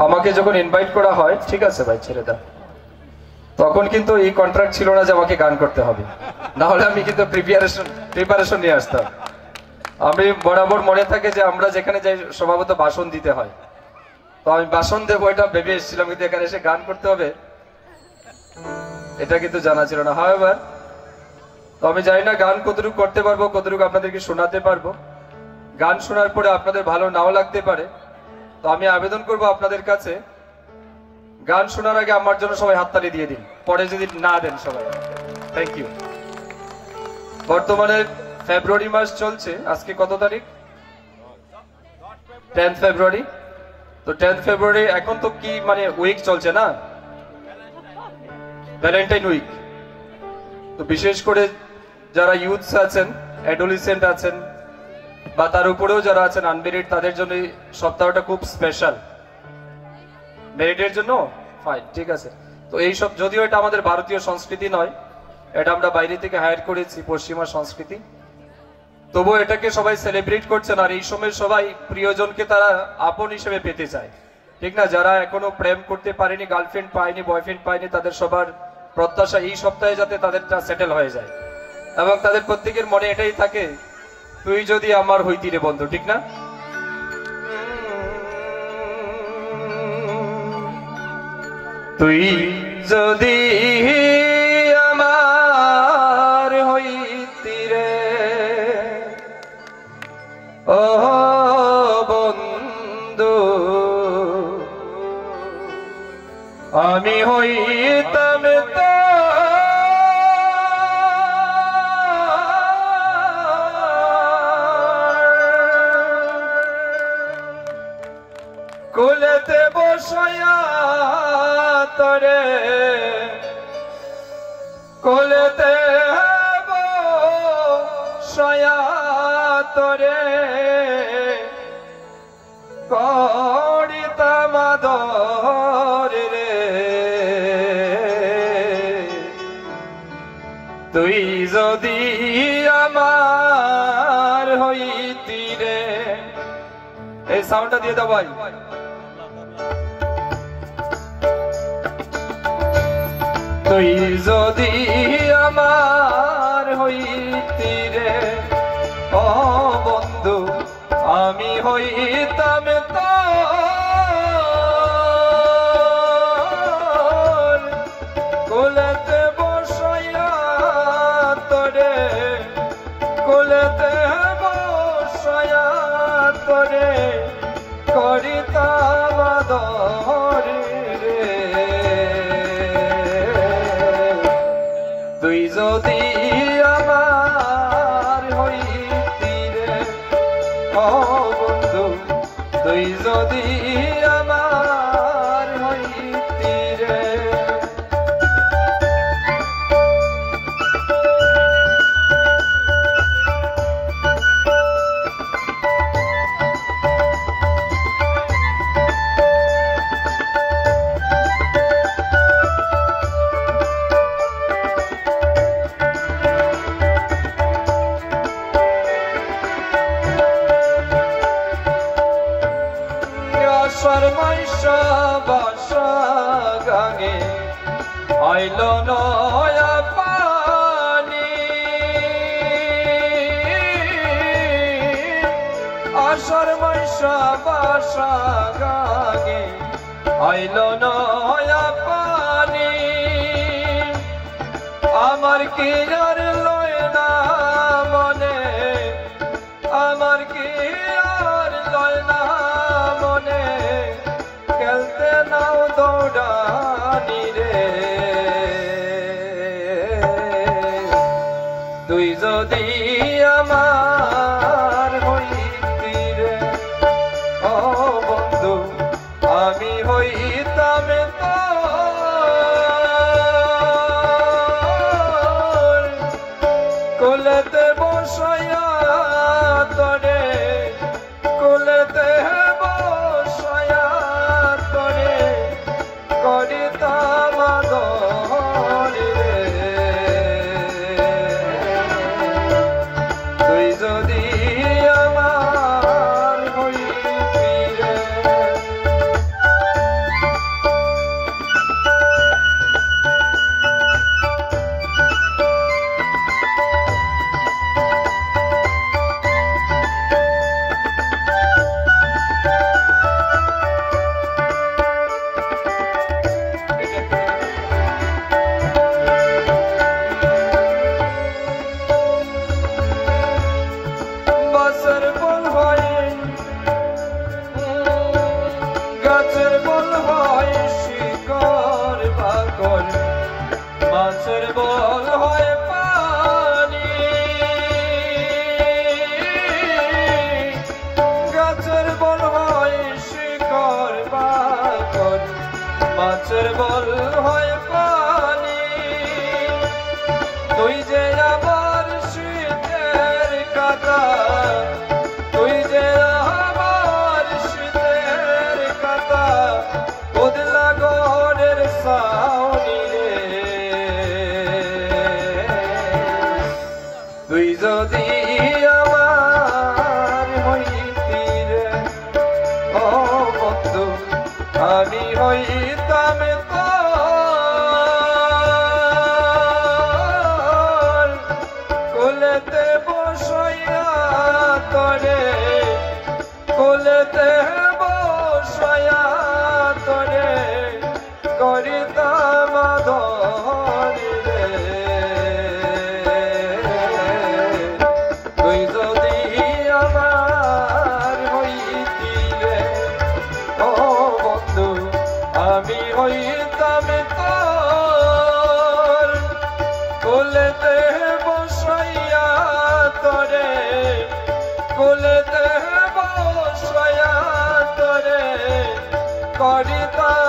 আমাকে যখন ইনভাইট করা হয়, ঠিক আছে ভাই ছেড়ে দাও, তখন কিন্তু এই কন্ট্রাক্ট ছিল না যে আমাকে গান করতে হবে, না হলে আমি কিন্তু প্রিপারেশন নিয়ে আসতাম। আমি বরাবর মনে থাকে যে আমরা যেখানে যাই স্বভাবত ভাষণ দিতে হয়, তো আমি ভাষণ দেবো এটা ভেবে এসেছিলাম, কিন্তু এখানে এসে গান করতে হবে এটা কিন্তু জানা ছিল না। হাওয়েভার, তো আমি জানি না গান কতটুকু করতে পারবো, কতটুকু আপনাদেরকে শোনাতে পারবো। গান শোনার পরে আপনাদের ভালো নাও লাগতে পারে, তো আমি আবেদন করব আপনাদের কাছে, গান শোনার আগে আমার জন্য সবাই হাততালি দিয়ে দিন, পরে যদি না দেন সবাই। Thank you. বর্তমানে ফেব্রুয়ারি মাস চলছে, আজকে কত তারিখ? 10 ফেব্রুয়ারি। তো 10 ফেব্রুয়ারি এখন তো কি মানে উইক চলছে না, ভ্যালেন্টাইন উইক। তো বিশেষ করে যারা ইউথস আছেন, অ্যাডোলিসেন্ট আছেন, বা তার উপরেও যারা আছেন আনমেরিড, তাদের জন্য এই সপ্তাহটা খুব স্পেশাল। মেরিটের জন্য ফাইন, ঠিক আছে। তো এইসব, যদিও এটা আমাদের ভারতীয় সংস্কৃতি নয়, এটা আমরা বাইরে থেকে হায়ার করেছি, পশ্চিমা সংস্কৃতি, তবুও এটাকে সবাই সেলিব্রেট করছেন। আর এই সময় সবাই প্রিয়জনকে তারা আপন হিসেবে পেতে চায়, ঠিক না? যারা এখনো প্রেম করতে পারেনি, গার্লফ্রেন্ড পায়নি, বয়ফ্রেন্ড পায়নি, তাদের সবার প্রত্যাশা এই সপ্তাহে যাতে তাদেরটা সেটেল হয়ে যায়, এবং তাদের প্রত্যেকের মনে এটাই থাকে, তুই যদি আমার হইতি রে বন্ধু, ঠিক না? তুই যদি আমার হইতি রে ও বন্ধু, আমি হইতাম তো কুলেতে বসয়া তরে, কুলেতে বসয়া তরে করিতাম আদর রে, তুই যদি আমার হইতি রে। এই সাউন্ডটা দিয়ে দাও ভাই। তুই যদি আমার হইতি রে ও বন্ধু, আমি হইতাম তোর কুলেতে বসয়া তোরে, কুলেতে বসয়া তোরে করিতাম আদর রে, তুই যদি আমার হইতি রে ও বন্ধু, তুই যদি আমার হইতি রে। শর্মাইশা বাসা গাঙে আইল নয়া পানি, শর্মাইশা বাসা গাঙে আইল নয়া পানি, আমার কি আর লয় না মনে, আমার কি আর লয় না মনে, খেলতে নাও দৌড়ানি রে, তুই যদি আমার হইতি রে ও বন্ধু, আমি হইতাম তোর কুলেতে বসয়া তোরে, কুলেতে বসয়া তোরে করিতাম আদর রে, তুই যদি আমার হইতি রে। গাছের বল হয় শিকড় বাকর, মাছের বল হয় পানি। গাছের বল হয় শিকড় বাকর, মাছের বল হয় পানি। তুই যে আমার শীতের কাঁটা, তুই যে আমার শীতের কাঁটা, বদলা গড়ের সাউনি রে। তুই যদি আমার হইতি রে ও বন্ধু, আমি হইতাম তোর কোলেতে বসাইয়া তোরে, কোলেতে বসাইয়া তোরে করিতাম আদর রে। তুই যদি আমার হইতি রে ও বন্ধু, আমি হইতাম তোর কোলেতে বসাইয়া তোরে, কোলেতে বসাইয়া তোরে করিতাম